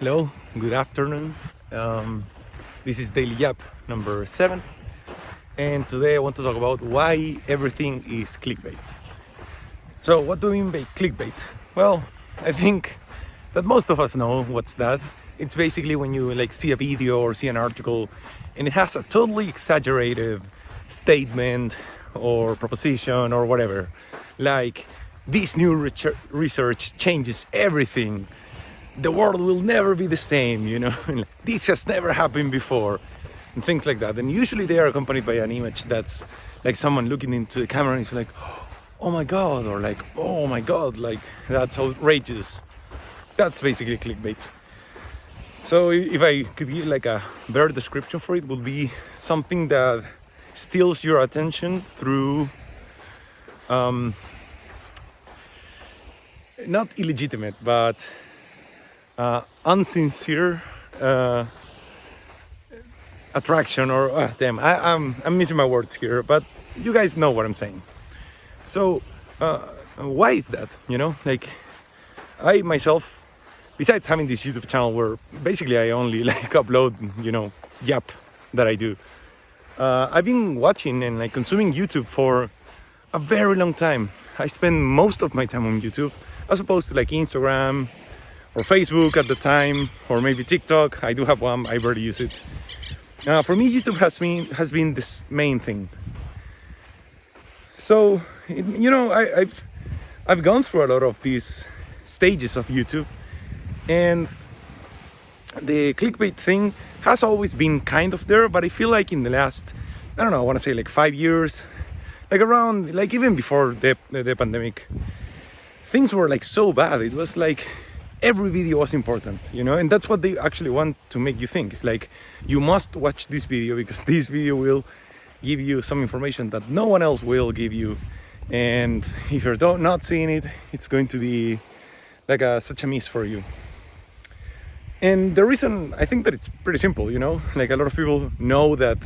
Hello, good afternoon. This is Daily Yap number 7, and today I want to talk about why everything is clickbait. So, what do we mean by clickbait? Well, I think that most of us know what's that. It's basically when you see a video or see an article and it has a totally exaggerated statement or proposition or whatever. Like, this new research changes everything. The world will never be the same, this has never happened before, and things like that. And usually they are accompanied by an image that's like someone looking into the camera and it's like, oh my god, or like, oh my god, like that's outrageous. That's basically clickbait. So if I could give like a better description for it, would be something that steals your attention through not illegitimate but unsincere attraction, or I'm missing my words here, but you guys know what I'm saying. So why is that? I myself, besides having this YouTube channel where basically I only upload yap that I do, I've been watching and consuming YouTube for a very long time. I spend most of my time on YouTube as opposed to Instagram or Facebook at the time, or maybe TikTok. I do have one, I barely use it. For me, YouTube has been this main thing. So, I've gone through a lot of these stages of YouTube, and the clickbait thing has always been kind of there, but I feel like in the last, I want to say 5 years, around, even before the pandemic, things were so bad. It was every video was important, and that's what they actually want to make you think. It's you must watch this video because this video will give you some information that no one else will give you, and if you're not seeing it, it's going to be such a miss for you. And the reason, I think that it's pretty simple, a lot of people know that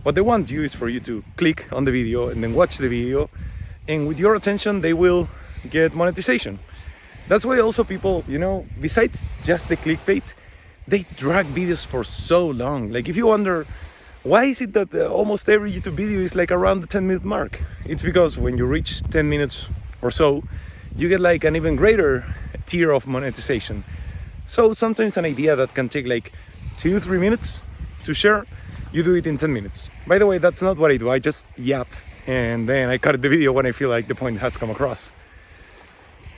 what they want you is for you to click on the video and then watch the video, and with your attention they will get monetization. That's why also people, besides just the clickbait, they drag videos for so long. If you wonder, why is it that almost every YouTube video is around the 10-minute mark? It's because when you reach 10 minutes or so, you get an even greater tier of monetization. So sometimes an idea that can take 2-3 minutes to share, you do it in 10 minutes. By the way, that's not what I do. I just yap and then I cut the video when I feel the point has come across.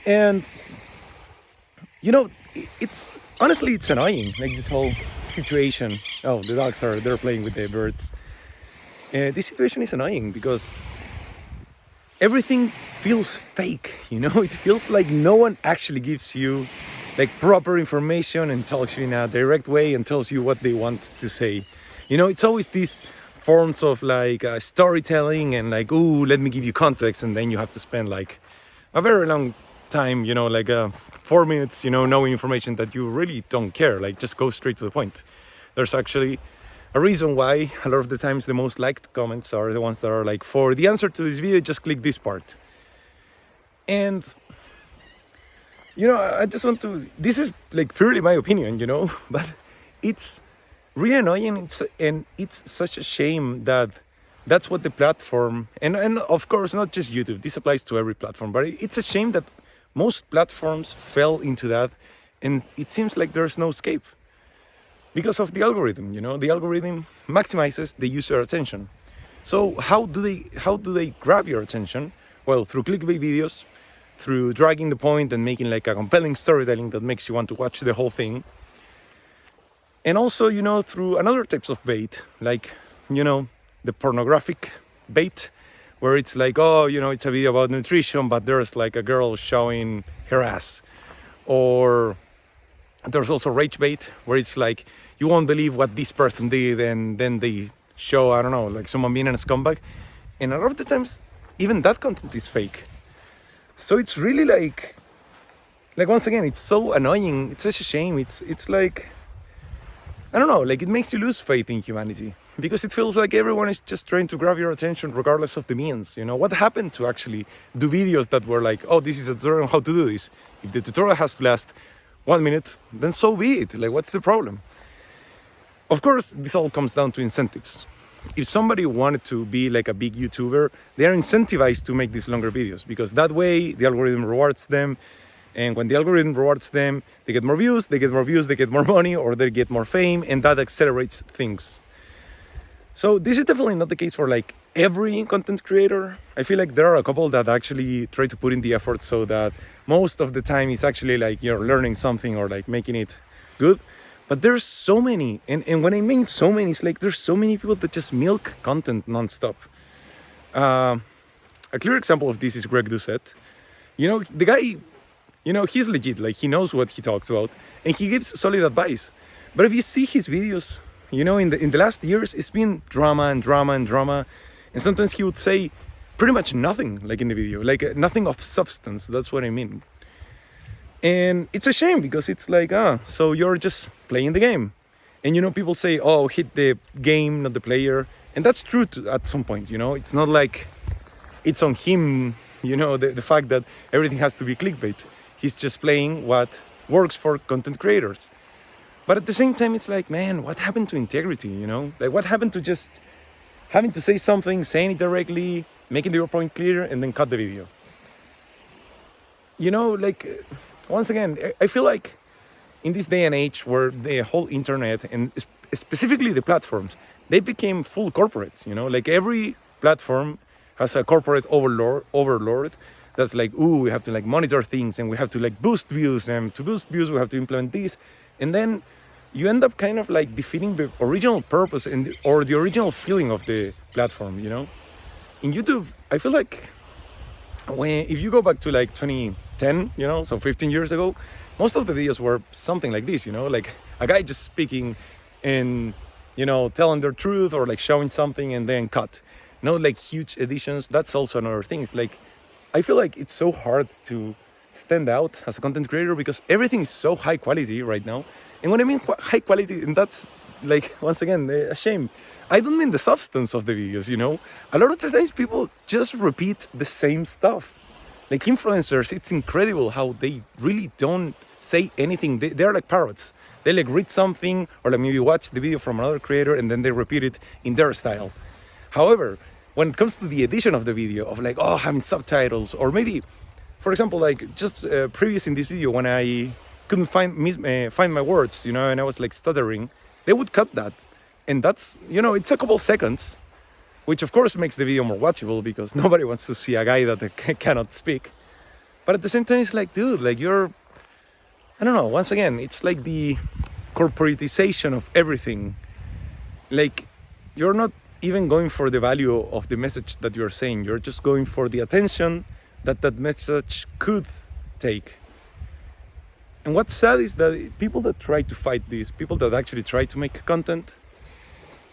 And it's honestly, it's annoying, this whole situation. Oh, the dogs they're playing with the birds. This situation is annoying because everything feels fake, it feels like no one actually gives you proper information and talks you in a direct way and tells you what they want to say. It's always these forms of storytelling and ooh, let me give you context, and then you have to spend a very long time, 4 minutes, knowing information that you really don't care. Just go straight to the point. There's actually a reason why a lot of the times the most liked comments are the ones that are for the answer to this video, just click this part. And I just want to, this is purely my opinion, but it's really annoying, and it's such a shame that that's what the platform, and of course not just YouTube, this applies to every platform, but it's a shame that most platforms fell into that, and it seems like there's no escape because of the algorithm. The algorithm maximizes the user attention. So how do they grab your attention? Well, through clickbait videos, through dragging the point and making a compelling storytelling that makes you want to watch the whole thing. And also, through another types of bait, the pornographic bait, where it's oh, it's a video about nutrition, but there's a girl showing her ass. Or there's also rage bait, where it's you won't believe what this person did, and then they show, I don't know, someone being a scumbag. And a lot of the times, even that content is fake. So it's really once again, it's so annoying. It's such a shame. It's I don't know, it makes you lose faith in humanity, because it feels like everyone is just trying to grab your attention regardless of the means. What happened to actually do videos that were oh, this is a tutorial on how to do this? If the tutorial has to last 1 minute, then so be it. Like, what's the problem? Of course, this all comes down to incentives. If somebody wanted to be like a big YouTuber, they are incentivized to make these longer videos, because that way the algorithm rewards them. And when the algorithm rewards them, they get more views, they get more views, they get more money, or they get more fame, and that accelerates things. So this is definitely not the case for like every content creator. I feel like there are a couple that actually try to put in the effort so that most of the time it's actually like you're learning something or like making it good. But there's so many, and when I mean so many, it's like there's so many people that just milk content nonstop. A clear example of this is Greg Doucette. You know, the guy, you know, he's legit, like he knows what he talks about and he gives solid advice. But if you see his videos, you know, in the last years, it's been drama and drama and drama. And sometimes he would say pretty much nothing, like in the video, like nothing of substance. That's what I mean. And it's a shame because it's like, so you're just playing the game. And, you know, people say, oh, hit the game, not the player. And that's true at some point, you know. It's not like it's on him, you know, the fact that everything has to be clickbait. He's just playing what works for content creators. But at the same time, it's like, man, what happened to integrity, you know? Like, what happened to just having to say something, saying it directly, making your point clear, and then cut the video? You know, like, once again, I feel like in this day and age where the whole internet, and specifically the platforms, they became full corporates, you know? Like, every platform has a corporate overlord that's like, ooh, we have to like monitor things and we have to like boost views, and to boost views we have to implement this. And then you end up kind of like defeating the original purpose or the original feeling of the platform, you know? In YouTube, I feel like if you go back to like 2010, you know, so 15 years ago, most of the videos were something like this, you know, like a guy just speaking and, you know, telling their truth or like showing something and then cut. No, like huge editions. That's also another thing. It's like, I feel like it's so hard to stand out as a content creator because everything is so high quality right now. And when I mean high quality, and that's like, once again, a shame. I don't mean the substance of the videos, you know. A lot of the times people just repeat the same stuff. Like influencers, it's incredible how they really don't say anything. They're like parrots. They like read something or like maybe watch the video from another creator and then they repeat it in their style. However, when it comes to the edition of the video, of like, oh, having subtitles, or maybe, for example, like just previous in this video when I couldn't find my words, you know, and I was like stuttering, they would cut that. And that's, you know, it's a couple seconds, which of course makes the video more watchable because nobody wants to see a guy that cannot speak. But at the same time, it's like, dude, like I don't know, once again, it's like the corporatization of everything. Like, you're not even going for the value of the message that you're saying. You're just going for the attention that message could take. And what's sad is that people that try to fight this, people that actually try to make content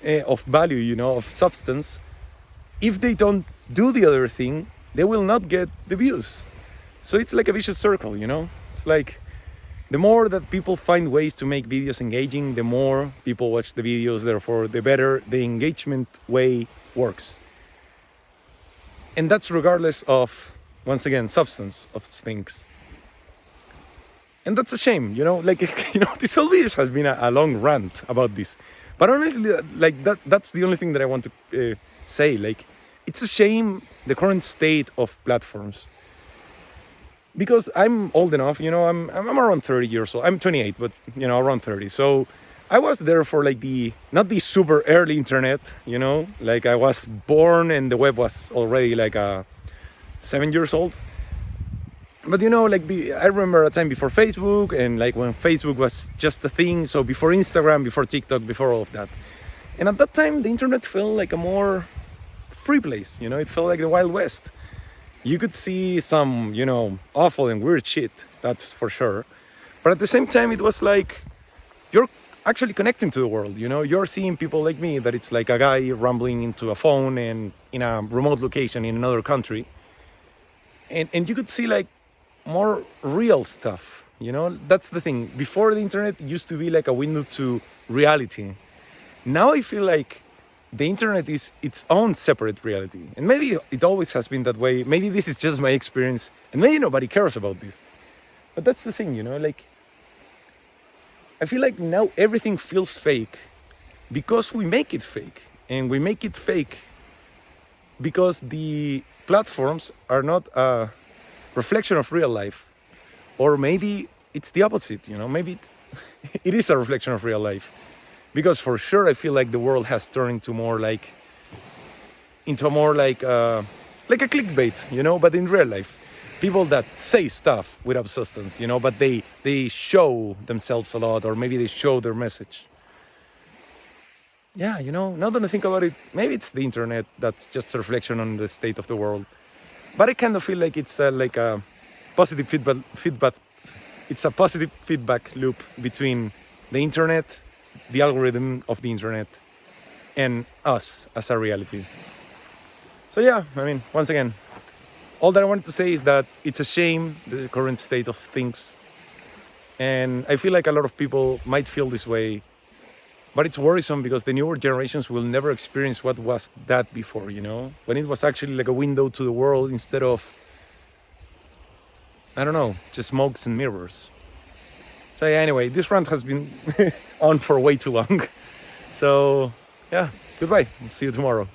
of value, you know, of substance, if they don't do the other thing, they will not get the views. So it's like a vicious circle, you know? It's like the more that people find ways to make videos engaging, the more people watch the videos, therefore the better the engagement way works. And that's regardless of, once again, substance of things. And that's a shame, you know, like, you know, this whole video has been a long rant about this. But honestly, like that's the only thing that I want to say. Like, it's a shame, the current state of platforms. Because I'm old enough, you know, I'm around 30 years old. I'm 28, but, you know, around 30. So I was there for like not the super early internet, you know, like I was born and the web was already like 7 years old. But, you know, like I remember a time before Facebook and like when Facebook was just a thing. So before Instagram, before TikTok, before all of that. And at that time, the internet felt like a more free place, you know, it felt like the Wild West. You could see some, you know, awful and weird shit, that's for sure. But at the same time, it was like, you're actually connecting to the world, you know? You're seeing people like me, that it's like a guy rambling into a phone and in a remote location in another country. And you could see like more real stuff, you know? That's the thing. Before the internet, it used to be like a window to reality. Now I feel like the internet is its own separate reality. And maybe it always has been that way. Maybe this is just my experience and maybe nobody cares about this. But that's the thing, you know, like I feel like now everything feels fake because we make it fake. And we make it fake because the platforms are not a reflection of real life. Or maybe it's the opposite, maybe it is a reflection of real life. Because for sure I feel like the world has turned into more like a clickbait, but in real life. People that say stuff without substance, but they show themselves a lot, or maybe they show their message. Yeah, now that I think about it, maybe it's the internet that's just a reflection on the state of the world. But I kind of feel like it's like a positive feedback. It's a positive feedback loop between the internet, the algorithm of the internet, and us as a reality. So yeah, once again, all that I wanted to say is that it's a shame, the current state of things. And I feel like a lot of people might feel this way, but it's worrisome because the newer generations will never experience what was that before, when it was actually like a window to the world instead of, I don't know, just smokes and mirrors. So yeah, anyway, this rant has been on for way too long. So yeah, goodbye. See you tomorrow.